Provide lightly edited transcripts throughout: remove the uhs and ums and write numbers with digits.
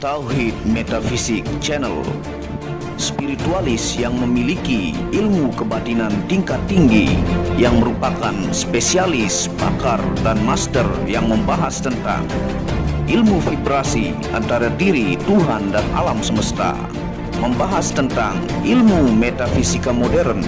Tauhid Metafisik Channel, spiritualis yang memiliki ilmu kebatinan tingkat tinggi, yang merupakan spesialis, pakar, dan master yang membahas tentang ilmu vibrasi antara diri, Tuhan, dan alam semesta, membahas tentang ilmu metafisika modern,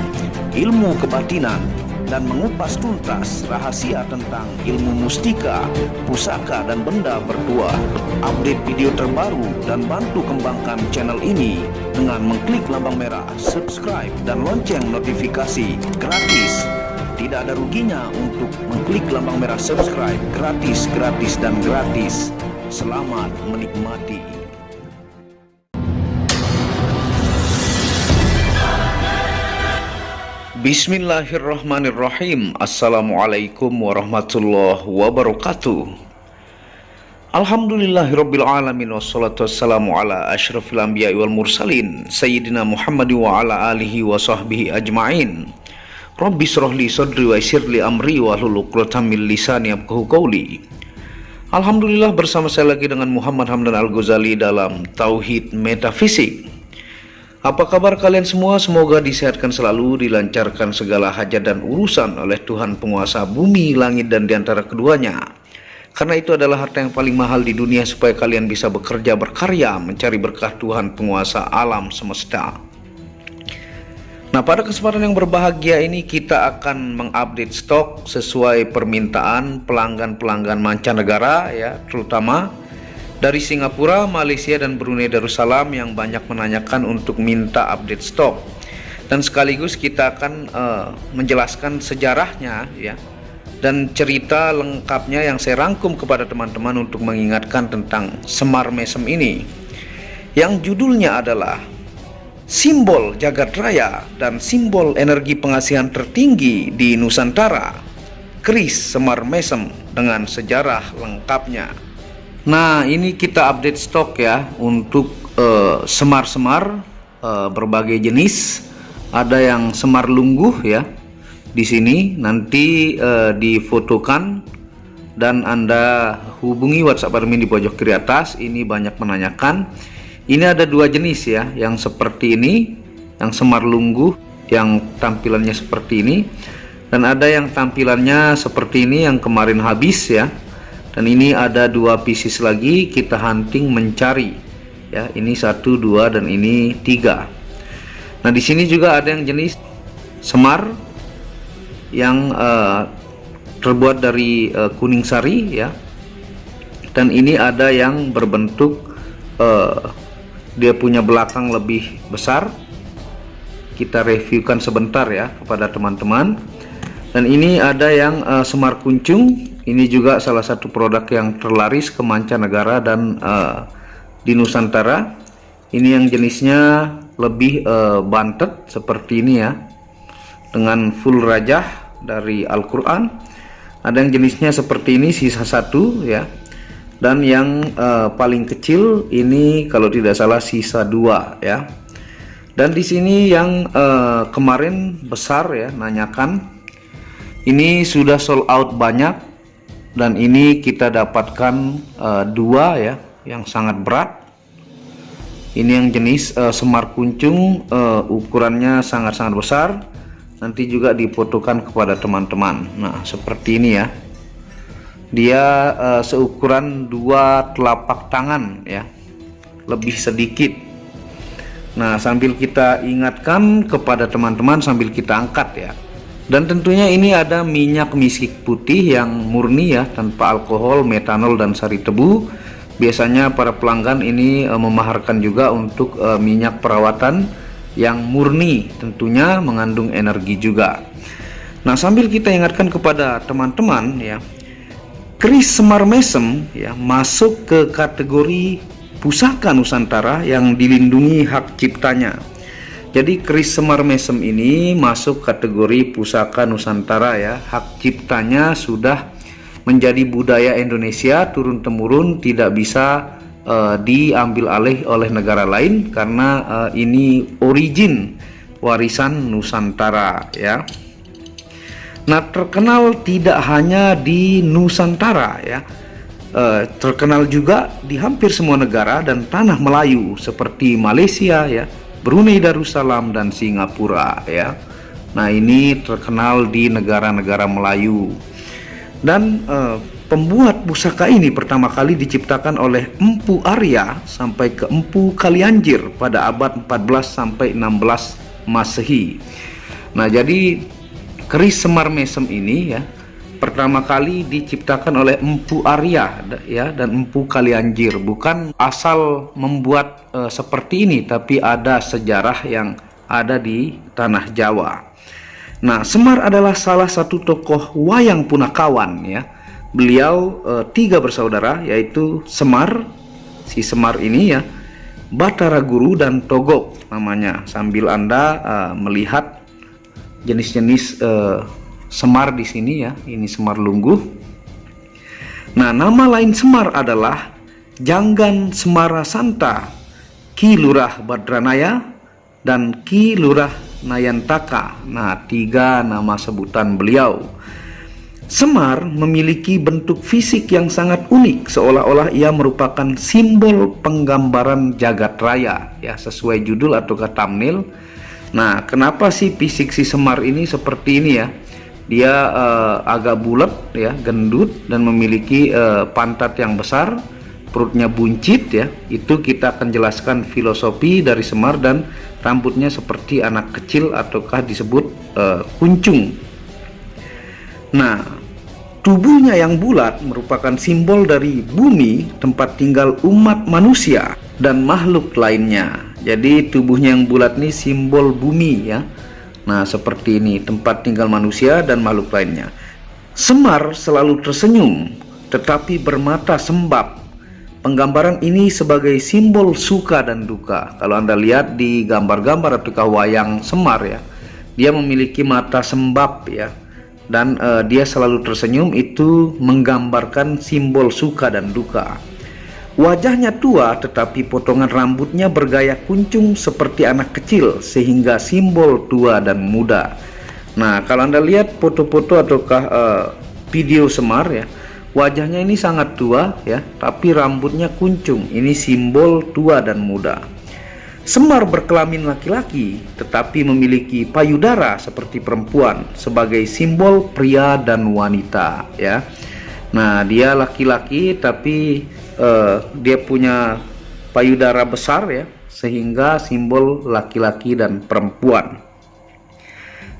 ilmu kebatinan, dan mengupas tuntas rahasia tentang ilmu mustika, pusaka, dan benda bertuah. Update video terbaru dan bantu kembangkan channel ini dengan mengklik lambang merah subscribe dan lonceng notifikasi gratis. Tidak ada ruginya untuk mengklik lambang merah subscribe, gratis, dan gratis. Selamat menikmati. Bismillahirrahmanirrahim. Assalamualaikum warahmatullahi wabarakatuh. Alhamdulillahirabbil alamin, wassalatu wassalamu ala asyrafil anbiya'i wal mursalin sayyidina Muhammad wa ala alihi wa sahbihi ajma'in. Rabbi shrahli sadri wa yassirli amri wahlul 'uqdatam min lisani yafqahu qawli. Alhamdulillah, bersama saya lagi dengan Muhammad Hamdan Al-Ghazali dalam Tauhid Metafisik. Apa kabar kalian semua? Semoga disehatkan selalu, dilancarkan segala hajat dan urusan oleh Tuhan penguasa bumi, langit, dan diantara keduanya. Karena itu adalah harta yang paling mahal di dunia, supaya kalian bisa bekerja, berkarya, mencari berkah Tuhan penguasa alam semesta. Nah, pada kesempatan yang berbahagia ini kita akan mengupdate stok sesuai permintaan pelanggan-pelanggan mancanegara, ya, terutama dari Singapura, Malaysia, dan Brunei Darussalam yang banyak menanyakan untuk minta update stok. Dan sekaligus kita akan menjelaskan sejarahnya, ya, dan cerita lengkapnya yang saya rangkum kepada teman-teman untuk mengingatkan tentang Semar Mesem ini, yang judulnya adalah simbol jagat raya dan simbol energi pengasihan tertinggi di Nusantara, keris Semar Mesem dengan sejarah lengkapnya. Nah, ini kita update stok ya untuk semar-semar berbagai jenis. Ada yang semar lungguh ya. Di sini nanti difotokan dan Anda hubungi WhatsApp admin di pojok kiri atas. Ini banyak menanyakan. Ini ada dua jenis ya, yang seperti ini, yang semar lungguh yang tampilannya seperti ini, dan ada yang tampilannya seperti ini yang kemarin habis ya. Dan ini ada dua pieces lagi, kita hunting mencari ya. Ini 1, 2, dan ini 3. Nah, di sini juga ada yang jenis semar yang terbuat dari kuning sari ya. Dan ini ada yang berbentuk dia punya belakang lebih besar. Kita reviewkan sebentar ya kepada teman-teman. Dan ini ada yang semar kuncung. Ini juga salah satu produk yang terlaris ke mancanegara dan di Nusantara. Ini yang jenisnya lebih bantet seperti ini ya, dengan full rajah dari Al-Quran. Ada yang jenisnya seperti ini, sisa 1 ya. Dan yang paling kecil ini kalau tidak salah sisa 2 ya. Dan di sini yang kemarin besar ya, nanyakan, ini sudah sold out banyak. Dan ini kita dapatkan 2 ya, yang sangat berat. Ini yang jenis semar kuncung, ukurannya sangat-sangat besar. Nanti juga difotokan kepada teman-teman. Nah, seperti ini ya. Dia seukuran 2 telapak tangan ya, lebih sedikit. Nah, sambil kita ingatkan kepada teman-teman, sambil kita angkat ya. Dan tentunya ini ada minyak misik putih yang murni ya, tanpa alkohol, metanol, dan sari tebu. Biasanya para pelanggan ini memaharkan juga untuk minyak perawatan yang murni, tentunya mengandung energi juga. Nah, sambil kita ingatkan kepada teman-teman ya, keris Semar Mesem ya masuk ke kategori pusaka Nusantara yang dilindungi hak ciptanya. Jadi keris Semar Mesem ini masuk kategori pusaka Nusantara ya. Hak ciptanya sudah menjadi budaya Indonesia turun-temurun, tidak bisa diambil alih oleh negara lain, karena ini origin warisan Nusantara ya. Nah, terkenal tidak hanya di Nusantara ya. terkenal juga di hampir semua negara dan tanah Melayu seperti Malaysia ya, Brunei Darussalam dan Singapura ya. Nah, ini terkenal di negara-negara Melayu. Dan pembuat pusaka ini pertama kali diciptakan oleh Empu Arya sampai ke Empu Kalianjir pada abad 14 sampai 16 Masehi. Nah, jadi keris Semar Mesem ini ya pertama kali diciptakan oleh Empu Arya ya dan Empu Kalianjir. Bukan asal membuat seperti ini, tapi ada sejarah yang ada di tanah Jawa. Nah, Semar adalah salah satu tokoh wayang punakawan ya. Beliau 3 bersaudara, yaitu Semar, si Semar ini ya, Batara Guru dan Togok namanya. Sambil Anda melihat jenis-jenis Semar di sini ya, ini Semar Lungguh. Nah, nama lain Semar adalah Janggan Semara Santa, Ki Lurah Badranaya, dan Ki Lurah Nayantaka. Nah, 3 nama sebutan beliau. Semar memiliki bentuk fisik yang sangat unik, seolah-olah ia merupakan simbol penggambaran jagat raya ya, sesuai judul atau thumbnail. Nah, kenapa sih fisik si Semar ini seperti ini ya? Dia agak bulat ya, gendut, dan memiliki pantat yang besar, perutnya buncit ya. Itu kita akan jelaskan filosofi dari Semar, dan rambutnya seperti anak kecil ataukah disebut kuncung. Nah, tubuhnya yang bulat merupakan simbol dari bumi, tempat tinggal umat manusia dan makhluk lainnya. Jadi tubuhnya yang bulat ini simbol bumi ya. Nah, seperti ini, tempat tinggal manusia dan makhluk lainnya. Semar selalu tersenyum tetapi bermata sembab. Penggambaran ini sebagai simbol suka dan duka. Kalau Anda lihat di gambar-gambar atau wayang Semar ya, dia memiliki mata sembab ya. Dan dia selalu tersenyum, itu menggambarkan simbol suka dan duka. Wajahnya tua tetapi potongan rambutnya bergaya kuncung seperti anak kecil, sehingga simbol tua dan muda. Nah, kalau Anda lihat foto-foto ataukah video Semar ya, wajahnya ini sangat tua ya, tapi rambutnya kuncung. Ini simbol tua dan muda. Semar berkelamin laki-laki tetapi memiliki payudara seperti perempuan sebagai simbol pria dan wanita ya. Nah, dia laki-laki tapi dia punya payudara besar ya, sehingga simbol laki-laki dan perempuan.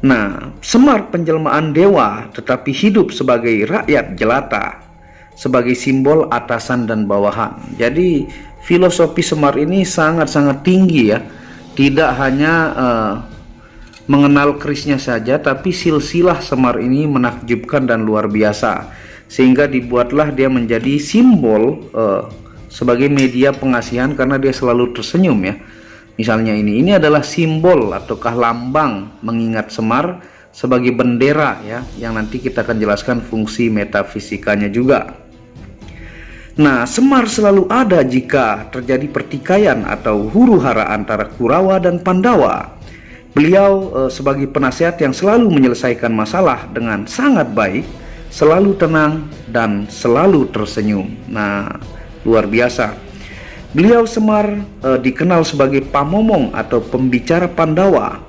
Nah, Semar penjelmaan dewa tetapi hidup sebagai rakyat jelata, sebagai simbol atasan dan bawahan. Jadi filosofi Semar ini sangat-sangat tinggi ya. Tidak hanya mengenal kerisnya saja, tapi silsilah Semar ini menakjubkan dan luar biasa. Sehingga dibuatlah dia menjadi simbol sebagai media pengasihan karena dia selalu tersenyum ya. Misalnya ini adalah simbol ataukah lambang mengingat Semar sebagai bendera ya, yang nanti kita akan jelaskan fungsi metafisikanya juga. Nah, Semar selalu ada jika terjadi pertikaian atau huru-hara antara Kurawa dan Pandawa. Beliau sebagai penasehat yang selalu menyelesaikan masalah dengan sangat baik, selalu tenang dan selalu tersenyum. Nah, luar biasa. Beliau Semar dikenal sebagai pamomong atau pembicara Pandawa.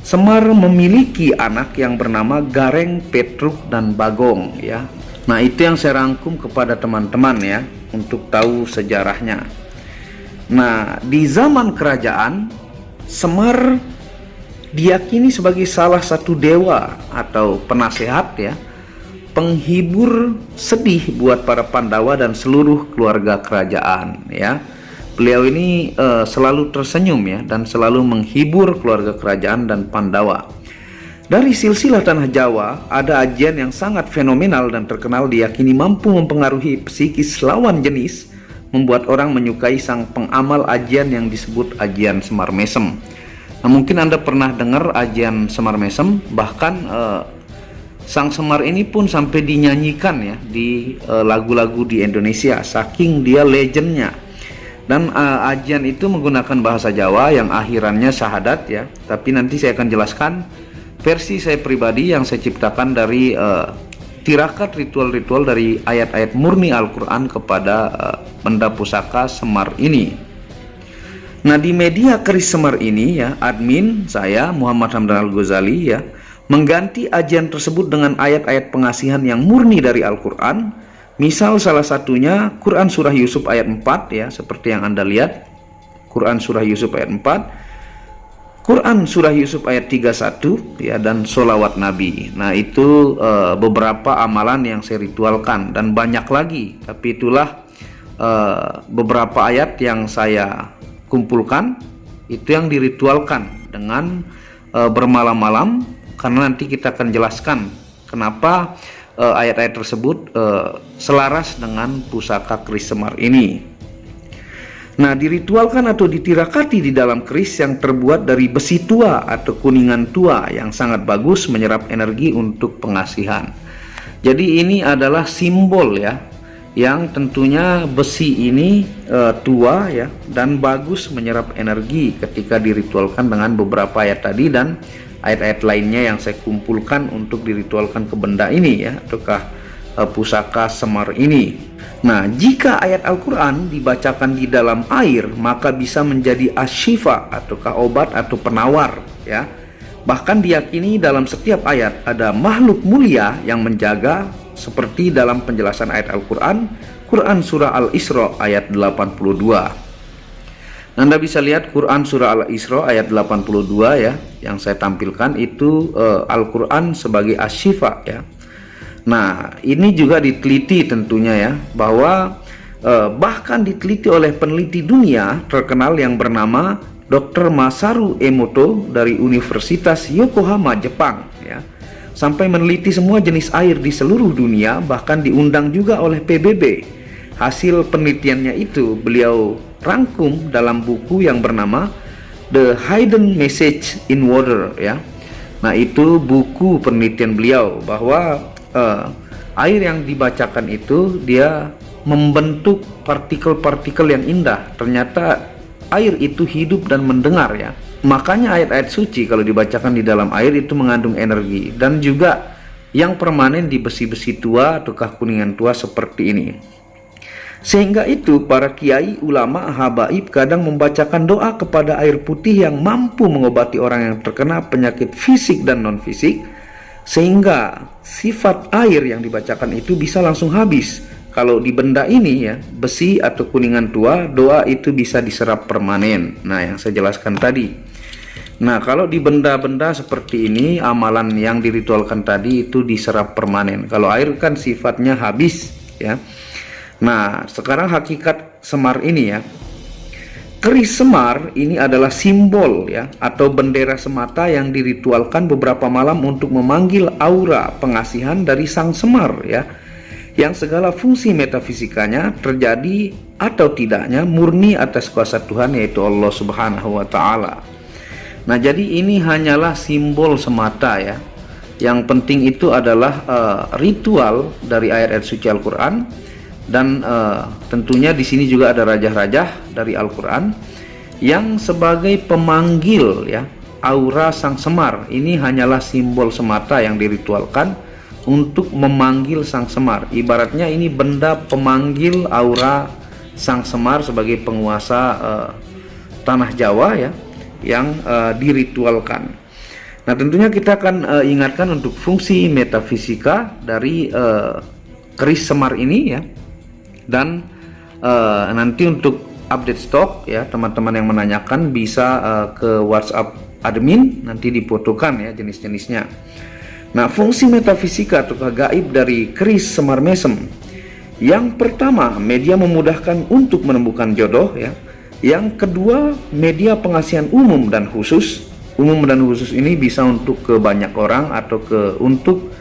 Semar memiliki anak yang bernama Gareng, Petruk, dan Bagong ya. Nah, itu yang saya rangkum kepada teman-teman ya, untuk tahu sejarahnya. Nah, di zaman kerajaan, Semar diyakini sebagai salah satu dewa atau penasehat ya, penghibur sedih buat para Pandawa dan seluruh keluarga kerajaan ya. Beliau ini selalu tersenyum ya, dan selalu menghibur keluarga kerajaan dan Pandawa. Dari silsilah tanah Jawa, ada ajian yang sangat fenomenal dan terkenal diyakini mampu mempengaruhi psikis lawan jenis, membuat orang menyukai sang pengamal ajian yang disebut ajian Semar Mesem. Nah, mungkin Anda pernah dengar ajian Semar Mesem, bahkan sang Semar ini pun sampai dinyanyikan ya di lagu-lagu di Indonesia, saking dia legendnya. Dan ajian itu menggunakan bahasa Jawa yang akhirannya syahadat ya, tapi nanti saya akan jelaskan versi saya pribadi yang saya ciptakan dari tirakat ritual-ritual dari ayat-ayat murni Al-Quran kepada benda pusaka Semar ini. Nah, di media keris Semar ini ya, admin saya Muhammad Hamdan Al-Ghazali ya mengganti ajian tersebut dengan ayat-ayat pengasihan yang murni dari Al-Quran. Misal salah satunya Quran Surah Yusuf ayat 4 ya, seperti yang Anda lihat. Quran Surah Yusuf ayat 4, Quran Surah Yusuf ayat 31 ya, dan sholawat Nabi. Nah, itu beberapa amalan yang saya ritualkan, dan banyak lagi. Tapi itulah beberapa ayat yang saya kumpulkan, itu yang diritualkan dengan bermalam-malam, karena nanti kita akan jelaskan kenapa ayat-ayat tersebut selaras dengan pusaka keris Semar ini. Nah, diritualkan atau ditirakati di dalam keris yang terbuat dari besi tua atau kuningan tua yang sangat bagus menyerap energi untuk pengasihan. Jadi ini adalah simbol ya, yang tentunya besi ini tua ya, dan bagus menyerap energi ketika diritualkan dengan beberapa ayat tadi dan ayat-ayat lainnya yang saya kumpulkan untuk diritualkan ke benda ini ya, ataukah pusaka Semar ini. Nah, jika ayat Al-Quran dibacakan di dalam air, maka bisa menjadi asyifa ataukah obat atau penawar ya. Bahkan diyakini dalam setiap ayat ada makhluk mulia yang menjaga, seperti dalam penjelasan ayat Al-Quran, Quran Surah Al-Isra ayat 82. Anda bisa lihat Quran Surah Al-Isra ayat 82 ya, yang saya tampilkan itu Al-Quran sebagai asyifa ya. Nah, ini juga diteliti tentunya ya, bahwa bahkan diteliti oleh peneliti dunia terkenal yang bernama Dr. Masaru Emoto dari Universitas Yokohama, Jepang ya. Sampai meneliti semua jenis air di seluruh dunia, bahkan diundang juga oleh PBB. Hasil penelitiannya itu beliau rangkum dalam buku yang bernama The Hidden Message in Water ya. Nah, itu buku penelitian beliau, bahwa air yang dibacakan itu dia membentuk partikel-partikel yang indah. Ternyata air itu hidup dan mendengar ya. Makanya ayat-ayat suci kalau dibacakan di dalam air itu mengandung energi, dan juga yang permanen di besi-besi tua ataukah kuningan tua seperti ini. Sehingga itu para kiai, ulama, habaib kadang membacakan doa kepada air putih yang mampu mengobati orang yang terkena penyakit fisik dan non-fisik, sehingga sifat air yang dibacakan itu bisa langsung habis. Kalau di benda ini ya, besi atau kuningan tua, doa itu bisa diserap permanen. Nah, yang saya jelaskan tadi. Nah, kalau di benda-benda seperti ini, amalan yang diritualkan tadi itu diserap permanen. Kalau air kan sifatnya habis ya. Nah, sekarang hakikat Semar ini ya. Keris Semar ini adalah simbol ya, atau bendera semata yang diritualkan beberapa malam untuk memanggil aura pengasihan dari Sang Semar ya, yang segala fungsi metafisikanya terjadi atau tidaknya murni atas kuasa Tuhan, yaitu Allah Subhanahu wa Ta'ala. Nah, jadi ini hanyalah simbol semata ya. Yang penting itu adalah ritual dari ayat-ayat suci Al-Quran. Dan tentunya di sini juga ada rajah-rajah dari Al-Quran yang sebagai pemanggil ya, aura Sang Semar. Ini hanyalah simbol semata yang diritualkan untuk memanggil Sang Semar. Ibaratnya ini benda pemanggil aura Sang Semar sebagai penguasa tanah Jawa ya, yang diritualkan. Nah, tentunya kita akan ingatkan untuk fungsi metafisika dari keris Semar ini ya. Dan nanti untuk update stok ya, teman-teman yang menanyakan bisa ke WhatsApp admin, nanti difotokan ya jenis-jenisnya. Nah, fungsi metafisika atau gaib dari keris Semar Mesem. Yang pertama, media memudahkan untuk menemukan jodoh ya. Yang kedua, media pengasihan umum dan khusus. Umum dan khusus ini bisa untuk ke banyak orang atau untuk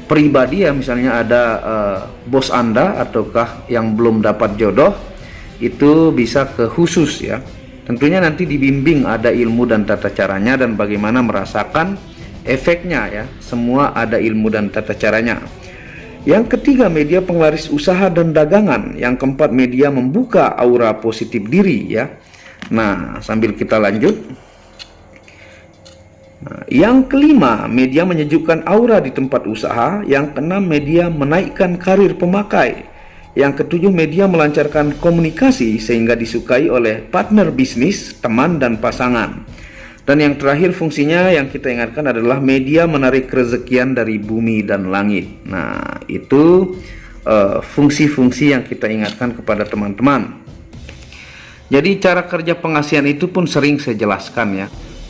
pribadi ya, misalnya ada bos Anda ataukah yang belum dapat jodoh, itu bisa ke khusus ya. Tentunya nanti dibimbing, ada ilmu dan tata caranya dan bagaimana merasakan efeknya ya. Semua ada ilmu dan tata caranya. Yang ketiga, media penglaris usaha dan dagangan. Yang keempat, media membuka aura positif diri ya. Nah, sambil kita lanjut. Nah, yang kelima, media menyejukkan aura di tempat usaha. Yang keenam, media menaikkan karir pemakai. Yang ketujuh, media melancarkan komunikasi sehingga disukai oleh partner bisnis, teman, dan pasangan. Dan yang terakhir, fungsinya yang kita ingatkan adalah media menarik rezekian dari bumi dan langit. Nah, itu fungsi-fungsi yang kita ingatkan kepada teman-teman. Jadi cara kerja pengasihan itu pun sering saya jelaskan ya.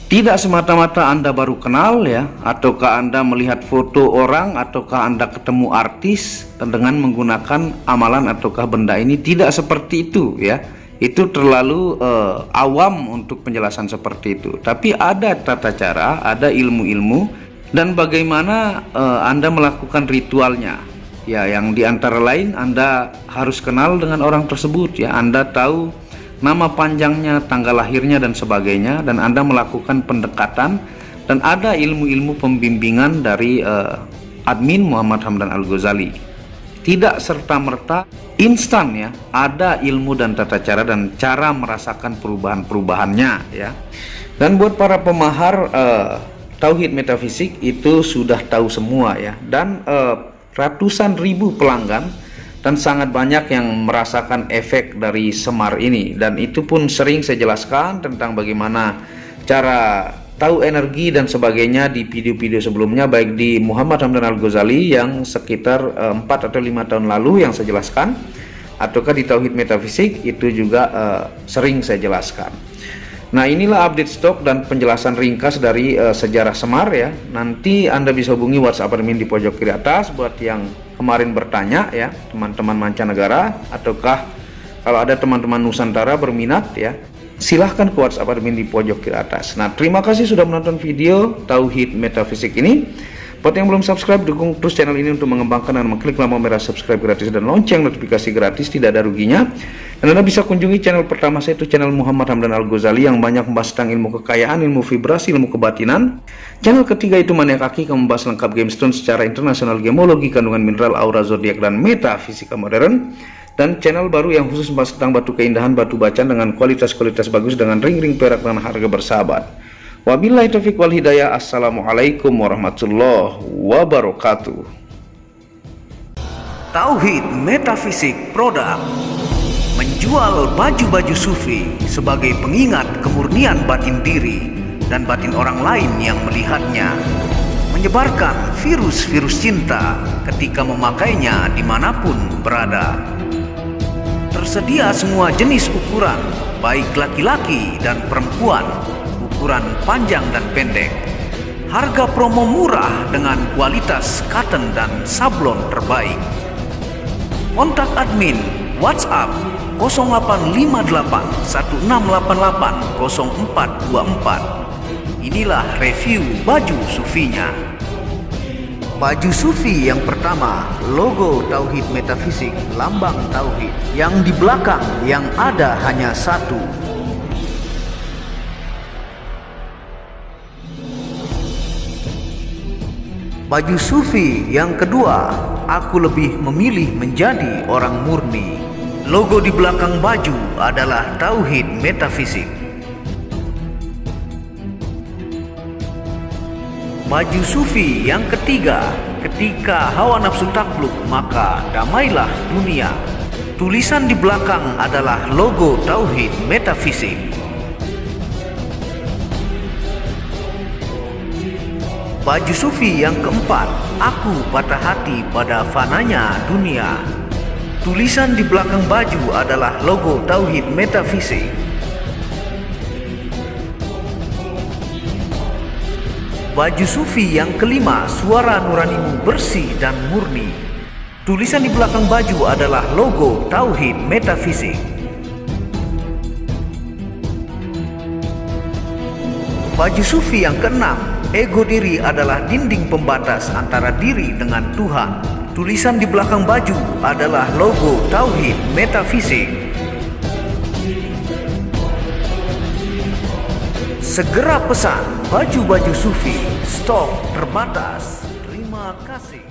Tidak semata-mata Anda baru kenal ya, ataukah Anda melihat foto orang, ataukah Anda ketemu artis dengan menggunakan amalan ataukah benda ini. Tidak seperti itu ya. Itu terlalu awam untuk penjelasan seperti itu. Tapi ada tata cara, ada ilmu-ilmu, dan bagaimana Anda melakukan ritualnya. Ya, yang diantara lain Anda harus kenal dengan orang tersebut ya. Anda tahu nama panjangnya, tanggal lahirnya, dan sebagainya, dan Anda melakukan pendekatan, dan ada ilmu-ilmu pembimbingan dari admin Muhammad Hamdan Al-Ghazali. Tidak serta-merta instan ya, ada ilmu dan tata cara dan cara merasakan perubahan-perubahannya ya. Dan buat para pemahar tauhid metafisik itu sudah tahu semua ya, dan ratusan ribu pelanggan dan sangat banyak yang merasakan efek dari Semar ini. Dan itu pun sering saya jelaskan tentang bagaimana cara tahu energi dan sebagainya di video-video sebelumnya, baik di Muhammad Hamdan Al-Ghazali yang sekitar 4 atau 5 tahun lalu yang saya jelaskan, ataukah di Tauhid Metafisik itu juga sering saya jelaskan. Nah, inilah update stok dan penjelasan ringkas dari sejarah Semar ya. Nanti Anda bisa hubungi WhatsApp admin di pojok kiri atas buat yang kemarin bertanya ya, teman-teman mancanegara, ataukah kalau ada teman-teman Nusantara berminat ya, silahkan ke WhatsApp admin di pojok kiri atas. Nah, terima kasih sudah menonton video Tauhid Metafisik ini. Buat yang belum subscribe, dukung terus channel ini untuk mengembangkan dan mengklik lampu merah subscribe gratis dan lonceng notifikasi gratis, tidak ada ruginya. Dan Anda bisa kunjungi channel pertama saya, itu channel Muhammad Hamdan Al-Ghazali yang banyak membahas tentang ilmu kekayaan, ilmu vibrasi, ilmu kebatinan. Channel ketiga itu Maniak Aki yang membahas lengkap gemstone secara internasional, gemologi, kandungan mineral, aura zodiak, dan metafisika modern. Dan channel baru yang khusus membahas tentang batu keindahan, batu bacaan dengan kualitas-kualitas bagus dengan ring-ring perak dan harga bersahabat. Wabillahi taufiq wal hidayah. Assalamualaikum warahmatullahi wabarakatuh. Tauhid Metafisik Produk menjual baju-baju sufi sebagai pengingat kemurnian batin diri dan batin orang lain yang melihatnya, menyebarkan virus-virus cinta ketika memakainya dimanapun berada. Tersedia semua jenis ukuran, baik laki-laki dan perempuan, ukuran panjang dan pendek. Harga promo murah dengan kualitas cotton dan sablon terbaik. Kontak admin WhatsApp 0858 1688 0424. Inilah review baju sufinya. Baju sufi yang pertama, logo Tauhid Metafisik, lambang Tauhid. Yang di belakang yang ada hanya satu. Baju sufi yang kedua, aku lebih memilih menjadi orang murni. Logo di belakang baju adalah Tauhid Metafisik. Baju sufi yang ketiga, ketika hawa nafsu takluk maka damailah dunia. Tulisan di belakang adalah logo Tauhid Metafisik. Baju sufi yang keempat, aku patah hati pada fananya dunia. Tulisan di belakang baju adalah logo Tauhid Metafisik. Baju sufi yang kelima, suara nuranimu bersih dan murni. Tulisan di belakang baju adalah logo Tauhid Metafisik. Baju sufi yang keenam, ego diri adalah dinding pembatas antara diri dengan Tuhan. Tulisan di belakang baju adalah logo Tauhid Metafisik. Segera pesan baju-baju sufi, stok terbatas. Terima kasih.